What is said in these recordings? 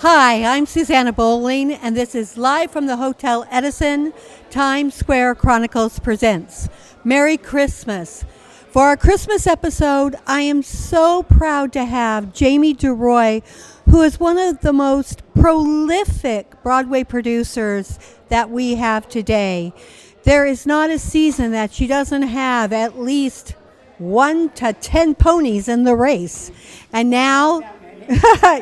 Hi, I'm Susanna Bowling, and this is live from the Hotel Edison. Times Square Chronicles presents Merry Christmas. For our Christmas episode, I am so proud to have Jamie DeRoy, who is one of the most prolific Broadway producers that we have today. There is not a season that she doesn't have at least 1 to 10 ponies in the race. And now,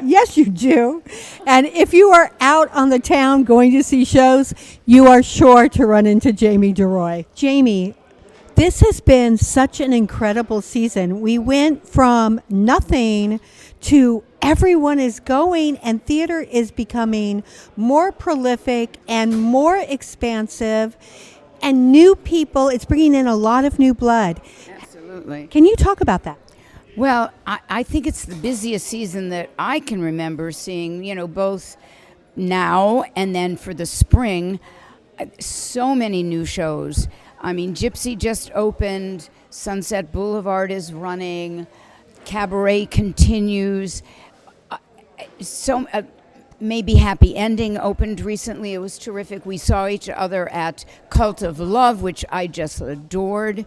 yes, you do. And if you are out on the town going to see shows, you are sure to run into Jamie DeRoy. Jamie, this has been such an incredible season. We went from nothing to everyone is going, and theater is becoming more prolific and more expansive, and new people. It's bringing in a lot of new blood. Absolutely. Can you talk about that? Well, I think it's the busiest season that I can remember seeing, both now and then for the spring. So many new shows. I mean, Gypsy just opened, Sunset Boulevard is running, Cabaret continues. Maybe Happy Ending opened recently. It was terrific. We saw each other at Cult of Love, which I just adored.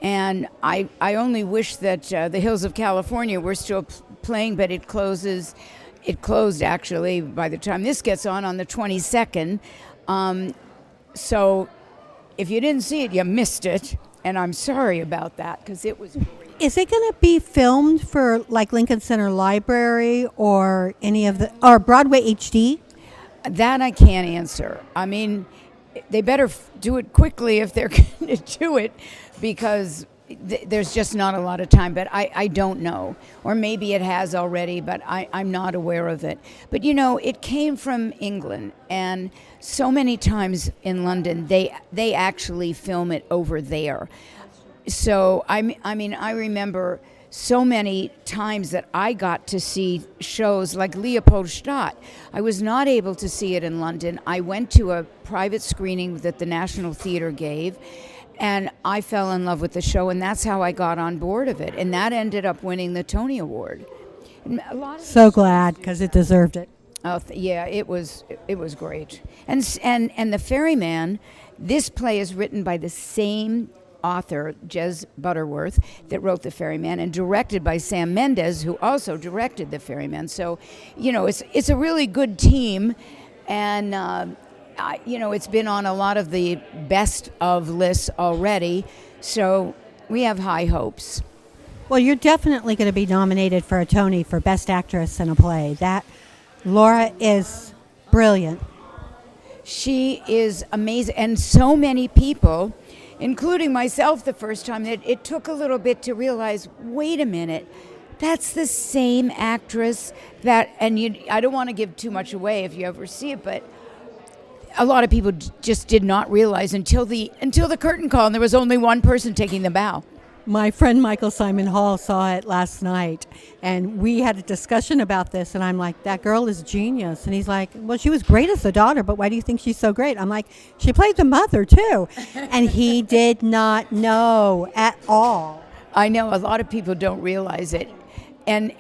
And I only wish that the Hills of California were still playing, but it closed actually by the time this gets on the 22nd. So if you didn't see it, you missed it. And I'm sorry about that because it was great. Is it going to be filmed for like Lincoln Center Library or or Broadway HD? That I can't answer. I mean, they better do it quickly if they're going to do it, because there's just not a lot of time. But I don't know. Or maybe it has already, but I'm not aware of it. But, it came from England. And so many times in London, they actually film it over there. So, I mean, I remember so many times that I got to see shows like Leopoldstadt. I was not able to see it in London. I went to a private screening that the National Theatre gave, and I fell in love with the show, and that's how I got on board of it. And that ended up winning the Tony Award. So glad, because it deserved it. Oh, yeah, it was great. And the Ferryman, this play is written by the same author, Jez Butterworth, that wrote The Ferryman, and directed by Sam Mendes, who also directed The Ferryman. So, it's a really good team, and it's been on a lot of the best of lists already. So we have high hopes. Well, you're definitely going to be nominated for a Tony for Best Actress in a Play. That Laura is brilliant. She is amazing, and so many people, including myself the first time, that it took a little bit to realize, wait a minute, that's the same actress I don't want to give too much away if you ever see it, but a lot of people just did not realize until the curtain call, and there was only one person taking the bow. My friend Michael Simon Hall saw it last night, and we had a discussion about this, and I'm like, that girl is genius. And he's like, well, she was great as the daughter, but why do you think she's so great? I'm like, she played the mother, too. And he did not know at all. I know, a lot of people don't realize it. And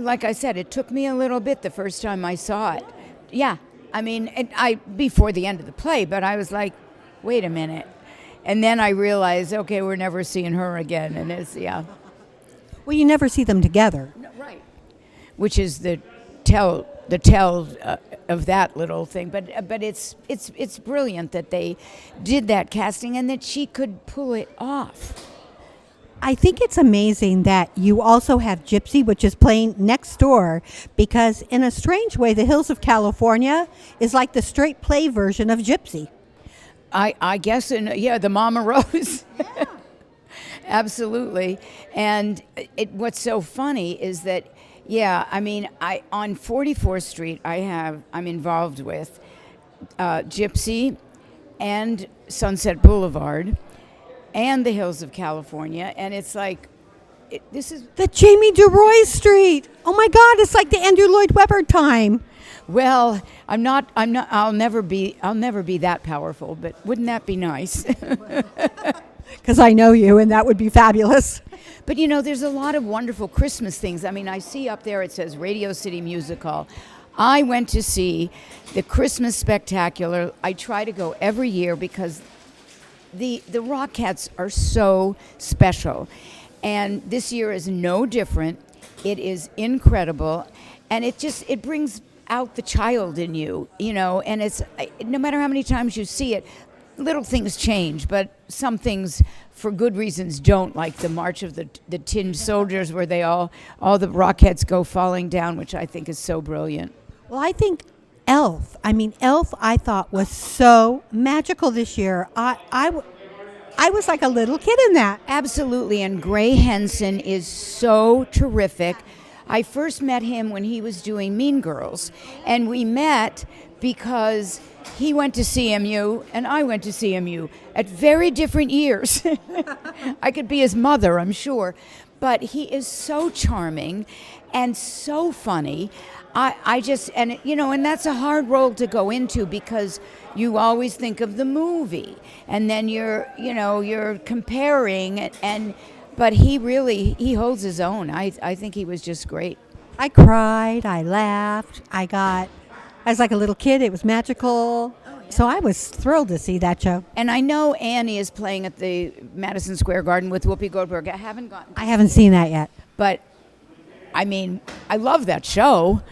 like I said, it took me a little bit the first time I saw it. Yeah, I mean, before the end of the play, but I was like, wait a minute. And then I realized, okay, we're never seeing her again. And yeah. Well, you never see them together. No, right. Which is the tell of that little thing. But it's brilliant that they did that casting and that she could pull it off. I think it's amazing that you also have Gypsy, which is playing next door, because in a strange way, the Hills of California is like the straight play version of Gypsy. I guess, the Mama Rose. Absolutely. And what's so funny is that, on 44th Street, I'm involved with Gypsy and Sunset Boulevard and the Hills of California, and it's like, this is the Jamie DeRoy Street. Oh my God, it's like the Andrew Lloyd Webber time. Well, I'll never be that powerful, but wouldn't that be nice? Because I know you, and that would be fabulous. But there's a lot of wonderful Christmas things. I mean, I see up there it says Radio City Music Hall. I went to see the Christmas Spectacular. I try to go every year because the Rockettes are so special. And this year is no different. It is incredible. And it brings out the child in you, and it's no matter how many times you see it, little things change, but some things for good reasons don't, like the March of the Tin Soldiers, where all the Rockettes go falling down, which I think is so brilliant. Well, I think Elf I thought was so magical this year. I was like a little kid in that. Absolutely, and Gray Henson is so terrific. I first met him when he was doing Mean Girls, and we met because he went to CMU and I went to CMU at very different years. I could be his mother, I'm sure, but he is so charming and so funny. And that's a hard role to go into because you always think of the movie, and then you're comparing, but he holds his own. I think he was just great. I cried, I laughed, I was like a little kid. It was magical. So I was thrilled to see that show. And I know Annie is playing at the Madison Square Garden with Whoopi Goldberg. I haven't seen that yet. But, I mean, I love that show.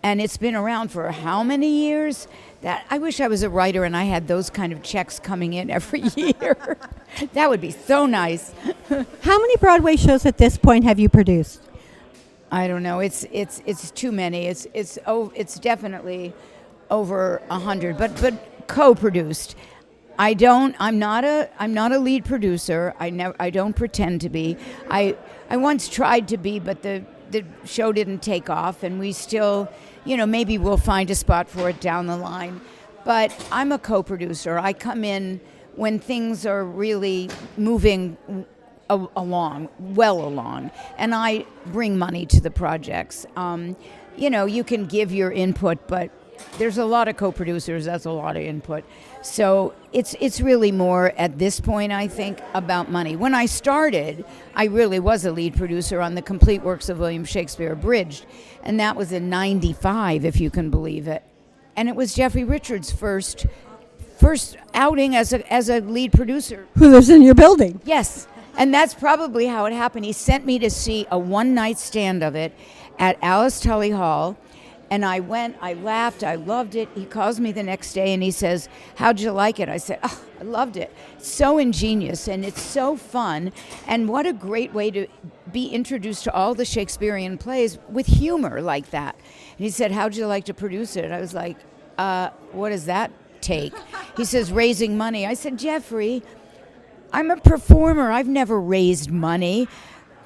And it's been around for how many years? That I wish I was a writer and I had those kind of checks coming in every year. That would be so nice. How many Broadway shows at this point have you produced? I don't know. It's too many. It's definitely over 100, but co-produced. I'm not a lead producer. I don't pretend to be. I once tried to be, but the show didn't take off, and we still, maybe we'll find a spot for it down the line. But I'm a co-producer. I come in when things are really moving along, and I bring money to the projects. You can give your input, but there's a lot of co-producers. That's a lot of input. So it's really more at this point, I think, about money. When I started, I really was a lead producer on the complete works of William Shakespeare Abridged, and that was in '95, if you can believe it. And it was Jeffrey Richards' first outing as a lead producer. Who lives in your building? Yes. And that's probably how it happened. He sent me to see a one-night stand of it at Alice Tully Hall, and I went, I laughed, I loved it. He calls me the next day and he says, "How'd you like it?" I said, "Oh, I loved it. It's so ingenious and it's so fun, and what a great way to be introduced to all the Shakespearean plays with humor like that." And he said, "How'd you like to produce it?" I was like, what does that take? He says, "Raising money." I said, "Jeffrey, I'm a performer. I've never raised money."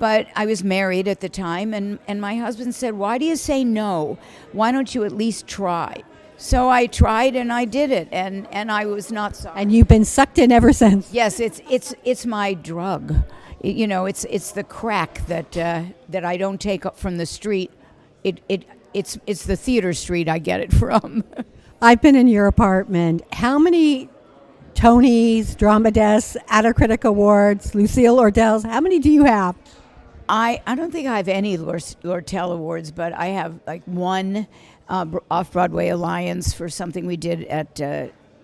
But I was married at the time, and my husband said, "Why do you say no? Why don't you at least try?" So I tried and I did it, and I was not sorry. And you've been sucked in ever since. Yes, it's my drug. It's the crack that I don't take up from the street. It's the theater street I get it from. I've been in your apartment. How many Tonys, Drama Desks, Outer Critic Awards, Lucille Ordells, how many do you have? I don't think I have any Lortel Awards, but I have like one Off-Broadway Alliance for something we did at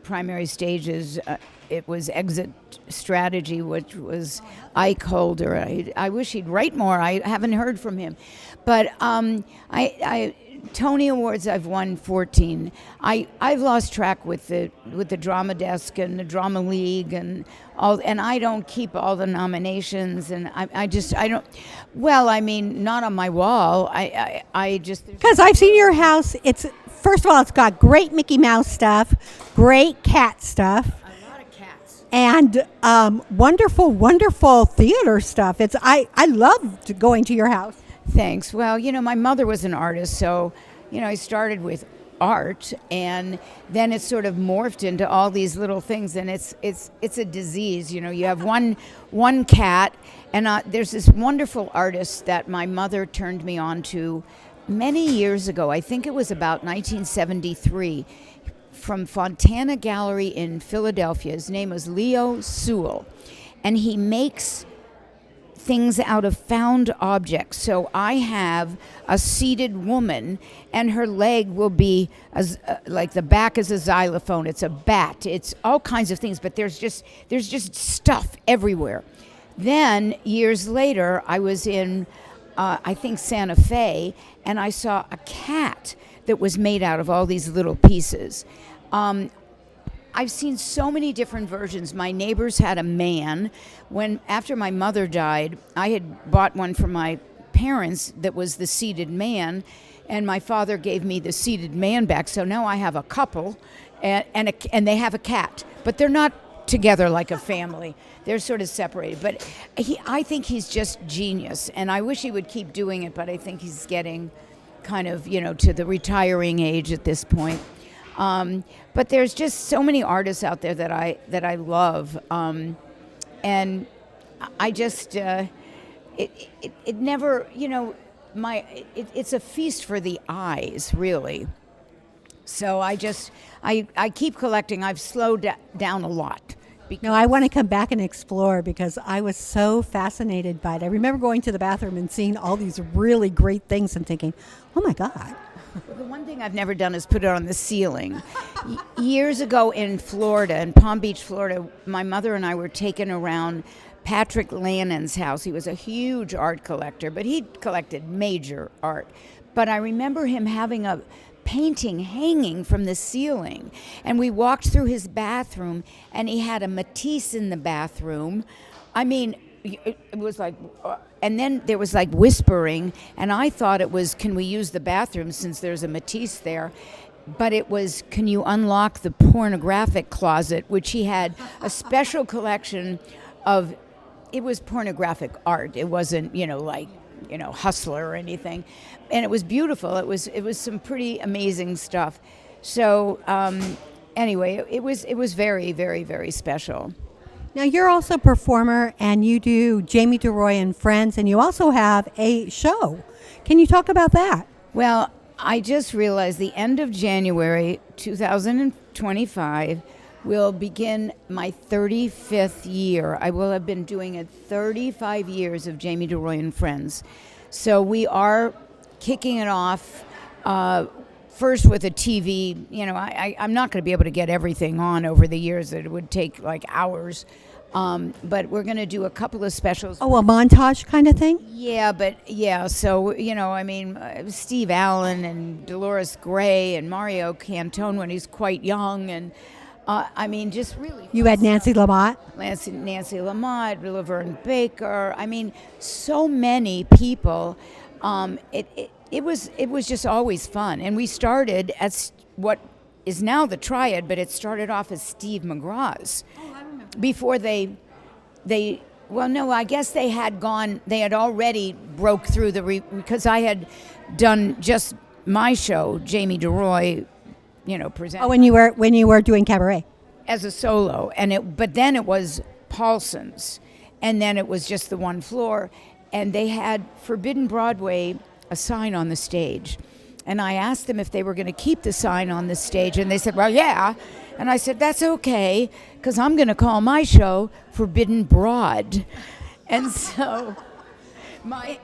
Primary Stages. It was Exit Strategy, which was Ike Holder. I wish he'd write more. I haven't heard from him. But Tony Awards, I've won 14. I've lost track with the Drama Desk and the Drama League and all, and I don't keep all the nominations, and I don't. Well, I mean, not on my wall. I just because I've seen your house. It's first of all, it's got great Mickey Mouse stuff, great cat stuff. A lot of cats. And wonderful theater stuff. I loved going to your house. Thanks. Well, my mother was an artist, so, I started with art, and then it sort of morphed into all these little things, and it's a disease. You have one cat, and there's this wonderful artist that my mother turned me on to many years ago. I think it was about 1973, from Fontana Gallery in Philadelphia. His name was Leo Sewell, and he makes things out of found objects. So I have a seated woman, and her leg will be like the back is a xylophone. It's a bat. It's all kinds of things. But there's just stuff everywhere. Then years later, I was in I think Santa Fe, and I saw a cat that was made out of all these little pieces. I've seen so many different versions. My neighbors had a man. After my mother died, I had bought one for my parents that was the seated man, and my father gave me the seated man back. So now I have a couple, and they have a cat, but they're not together like a family. They're sort of separated. But I think he's just genius, and I wish he would keep doing it, but I think he's getting kind of, to the retiring age at this point. But there's just so many artists out there that I love, and I just it never it's a feast for the eyes, really. So I keep collecting. I've slowed down a lot. No, I want to come back and explore because I was so fascinated by it. I remember going to the bathroom and seeing all these really great things and thinking, oh my God. Well, the one thing I've never done is put it on the ceiling. Years ago in Florida, in Palm Beach, Florida, my mother and I were taken around Patrick Lannon's house. He was a huge art collector, but he collected major art. But I remember him having a painting hanging from the ceiling, and we walked through his bathroom, and he had a Matisse in the bathroom. I mean, it was like, and then there was like whispering, and I thought it was, can we use the bathroom since there's a Matisse there? But it was, can you unlock the pornographic closet, which he had a special collection of. It was pornographic art. It wasn't, Hustler or anything. And it was beautiful. It was some pretty amazing stuff. So anyway, it was very, very, very special. Now, you're also a performer, and you do Jamie DeRoy and Friends, and you also have a show. Can you talk about that? Well, I just realized the end of January 2025 will begin my 35th year. I will have been doing it 35 years of Jamie DeRoy and Friends. So we are kicking it off first with a TV. I'm not going to be able to get everything on over the years. That it would take like hours. But we're going to do a couple of specials. Oh, a montage kind of thing? Yeah, so, Steve Allen and Dolores Gray and Mario Cantone when he's quite young, and just really. You had Nancy Lamott? Nancy Lamott, Laverne Baker. So many people. It was just always fun, and we started as what is now the Triad, but it started off as Steve McGraw's. Oh, I remember. Before they well, no, I guess they had already broke through because I had done just my show, Jamie DeRoy, presenting. Oh, when you were doing cabaret. As a solo, but then it was Paulson's, and then it was just the one floor, and they had Forbidden Broadway a sign on the stage, and I asked them if they were going to keep the sign on the stage, and they said, well, yeah, and I said, that's okay, because I'm going to call my show Forbidden Broad, and so.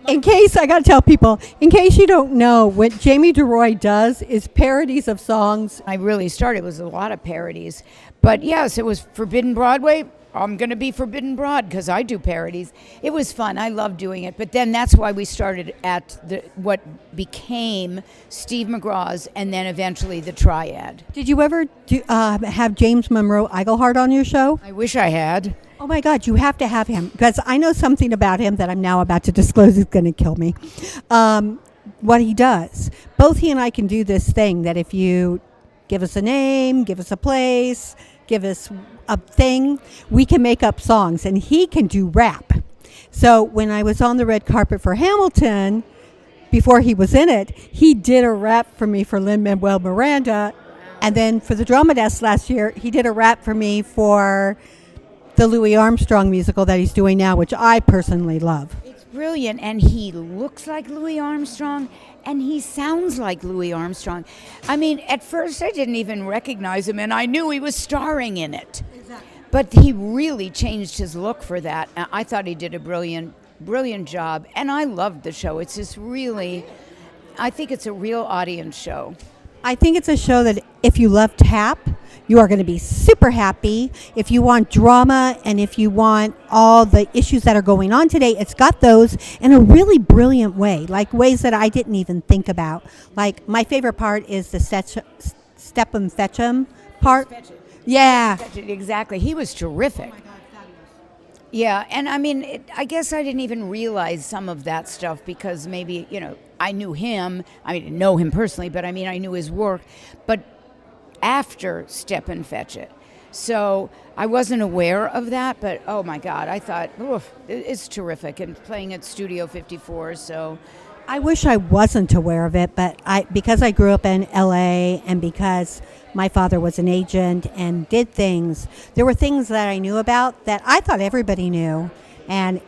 In case you don't know, what Jamie DeRoy does is parodies of songs. I really started with a lot of parodies. But yes, it was Forbidden Broadway. I'm going to be Forbidden Broad because I do parodies. It was fun. I love doing it. But then that's why we started at what became Steve McGraw's and then eventually the Triad. Did you ever have James Monroe Iglehart on your show? I wish I had. Oh my God, you have to have him because I know something about him that I'm now about to disclose is going to kill me. What he does, both he and I can do this thing that if you give us a name, give us a place, give us a thing, we can make up songs, and he can do rap. So when I was on the red carpet for Hamilton, before he was in it, he did a rap for me for Lin-Manuel Miranda, and then for the Drama Desk last year, he did a rap for me for the Louis Armstrong musical that he's doing now, which I personally love. It's brilliant, and he looks like Louis Armstrong, and he sounds like Louis Armstrong. At first I didn't even recognize him, and I knew he was starring in it. Exactly. But he really changed his look for that. I thought he did a brilliant brilliant job. And I loved the show. It's just really, I think it's a real audience show. I think it's a show that if you love tap, you are going to be super happy. If you want drama and if you want all the issues that are going on today, it's got those in a really brilliant way, like ways that I didn't even think about. Like my favorite part is the step 'em fetch 'em part. Yeah. Exactly. He was terrific. Yeah, and I mean, I guess I didn't even realize some of that stuff because maybe, I knew him. I didn't know him personally, but I mean, I knew his work. But after Step and Fetch It. So I wasn't aware of that, but oh my God, I thought, oof, it's terrific. And playing at Studio 54, so. I wish I wasn't aware of it, but because I grew up in LA and because my father was an agent and did things, there were things that I knew about that I thought everybody knew, and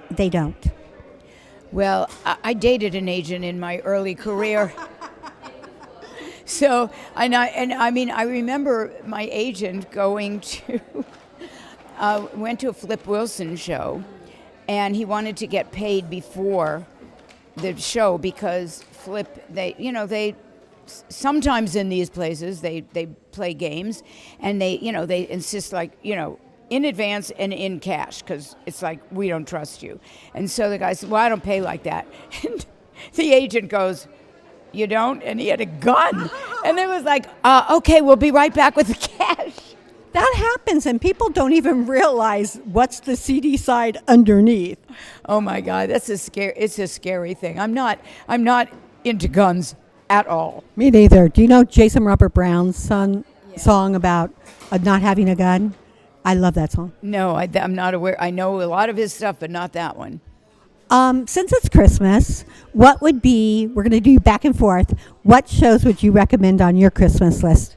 they don't. Well, I dated an agent in my early career. So, I remember my agent going to, went to a Flip Wilson show, and he wanted to get paid before the show because Flip, they sometimes in these places they play games, and they insist in advance and in cash because it's like, we don't trust you. And so the guy said, well, I don't pay like that. And the agent goes, you don't? And he had a gun. And it was like, okay, we'll be right back with the cash. That happens, and people don't even realize what's the seedy side underneath. Oh my God, it's a scary thing. I'm not into guns at all. Me neither. Do you know Jason Robert Brown's song about not having a gun? I love that song. No, I'm not aware. I know a lot of his stuff, but not that one. Since it's Christmas, we're going to do back and forth. What shows would you recommend on your Christmas list?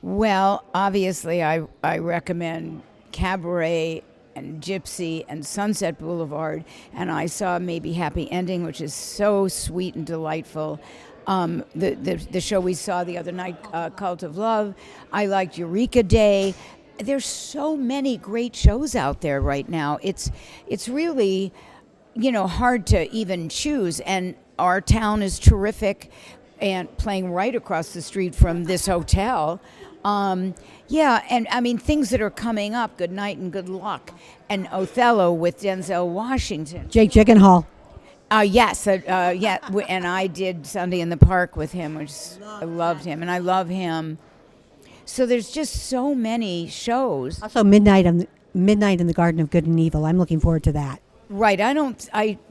Well, obviously, I recommend Cabaret and Gypsy and Sunset Boulevard, and I saw maybe Happy Ending, which is so sweet and delightful. The show we saw the other night, Cult of Love. I liked Eureka Day. There's so many great shows out there right now. It's really, hard to even choose. And our town is terrific, and playing right across the street from this hotel. And I mean, things that are coming up, Good Night and Good Luck, and Othello with Denzel Washington. Jake Gyllenhaal. Yes, and I did Sunday in the Park with him, which I loved him, and I love him. So there's just so many shows. Also, Midnight in the Garden of Good and Evil. I'm looking forward to that. Right. I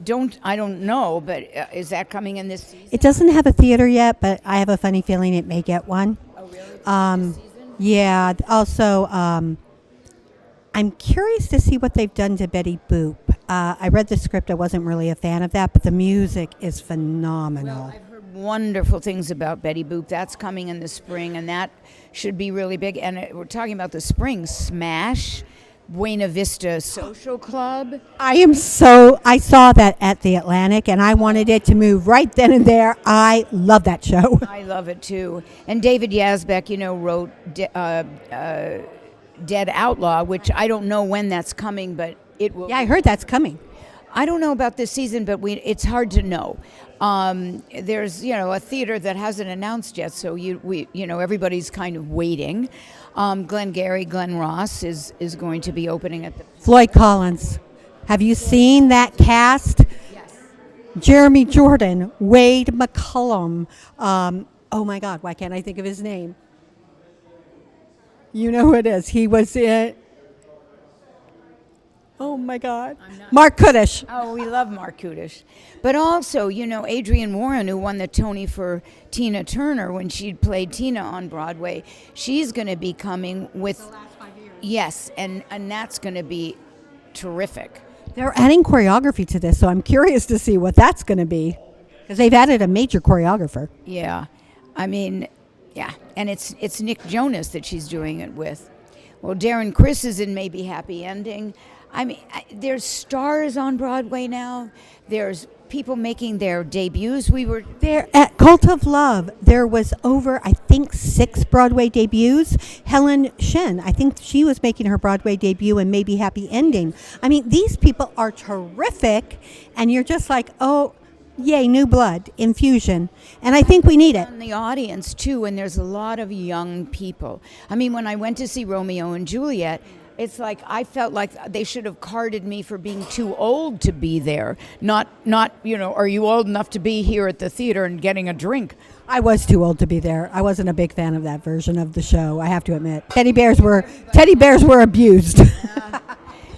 don't know, but is that coming in this season? It doesn't have a theater yet, but I have a funny feeling it may get one. Oh, really? This season? Yeah. Also, I'm curious to see what they've done to Betty Boop. I read the script. I wasn't really a fan of that, but the music is phenomenal. Well, I've heard wonderful things about Betty Boop. That's coming in the spring, and that should be really big. And we're talking about the spring. Smash, Buena Vista Social Club. I saw that at the Atlantic, and I wanted it to move right then and there. I love that show. I love it, too. And David Yazbek, wrote Dead Outlaw, which I don't know when that's coming, but it will. Yeah, I heard that's coming. I don't know about this season, but it's hard to know. There's a theater that hasn't announced yet, so everybody's kind of waiting. Glen Ross is going to be opening at the Floyd Collins. Have you seen that cast? Yes. Jeremy Jordan, Wade McCullum. Oh my God, why can't I think of his name? You know who it is. He was in. Oh my God. Mark Kudish. Oh, we love Mark Kudish. But also, Adrienne Warren, who won the Tony for Tina Turner when she played Tina on Broadway, she's going to be coming with. The last 5 years. Yes, and that's going to be terrific. They're adding choreography to this, so I'm curious to see what that's going to be. Because they've added a major choreographer. Yeah. I mean, yeah. And it's Nick Jonas that she's doing it with. Well, Darren Criss is in Maybe Happy Ending. I mean, there's stars on Broadway now. There's people making their debuts. We were There at Cult of Love, there was over, I think, 6 Broadway debuts. Helen Shin, I think she was making her Broadway debut and Maybe Happy Ending. I mean, these people are terrific, and you're just like, oh, yay, new blood, infusion. And I think we need it. in the audience too, and there's a lot of young people. I mean, when I went to see Romeo and Juliet, it's like I felt like they should have carded me for being too old to be there. Not are you old enough to be here at the theater and getting a drink? I was too old to be there. I wasn't a big fan of that version of the show, I have to admit. Teddy bears were abused.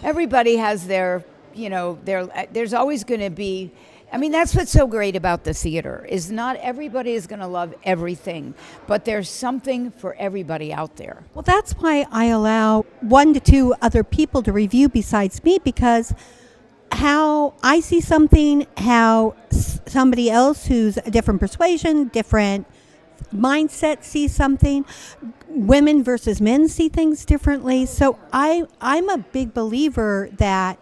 Everybody has their, there's always going to be. I mean, that's what's so great about the theater is not everybody is going to love everything, but there's something for everybody out there. Well, that's why I allow 1 to 2 other people to review besides me, because how I see something, how somebody else who's a different persuasion, different mindset sees something, women versus men see things differently. So I'm a big believer that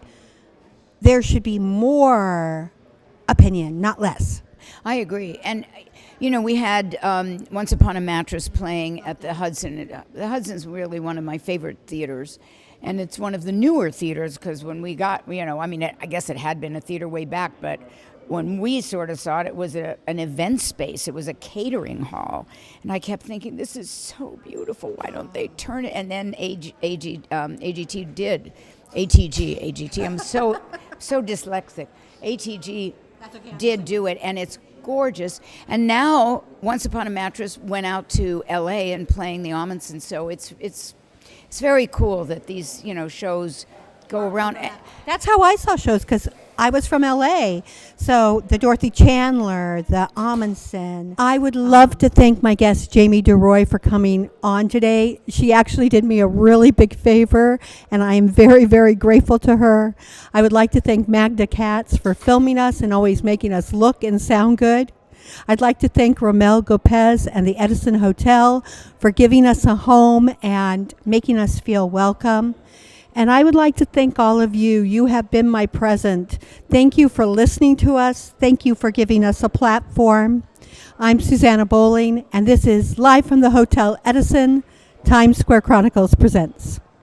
there should be more opinion, not less. I agree. And, we had Once Upon a Mattress playing at the Hudson. The Hudson's really one of my favorite theaters. And it's one of the newer theaters because when we got, I guess it had been a theater way back, but when we sort of saw it, it was an event space. It was a catering hall. And I kept thinking, this is so beautiful. Why don't they turn it? And then AGT did. AGT. I'm so dyslexic. ATG did do it, and it's gorgeous. And now, Once Upon a Mattress went out to L.A. and playing the Amundsen. So it's very cool that these shows go around. That's how I saw shows, because I was from LA. So the Dorothy Chandler, the Amundsen. I would love to thank my guest, Jamie DeRoy, for coming on today. She actually did me a really big favor, and I am very, very grateful to her. I would like to thank Magda Katz for filming us and always making us look and sound good. I'd like to thank Romel Gopez and the Edison Hotel for giving us a home and making us feel welcome. And I would like to thank all of you. You have been my present. Thank you for listening to us. Thank you for giving us a platform. I'm Susanna Bowling, and this is Live from the Hotel Edison, Times Square Chronicles presents.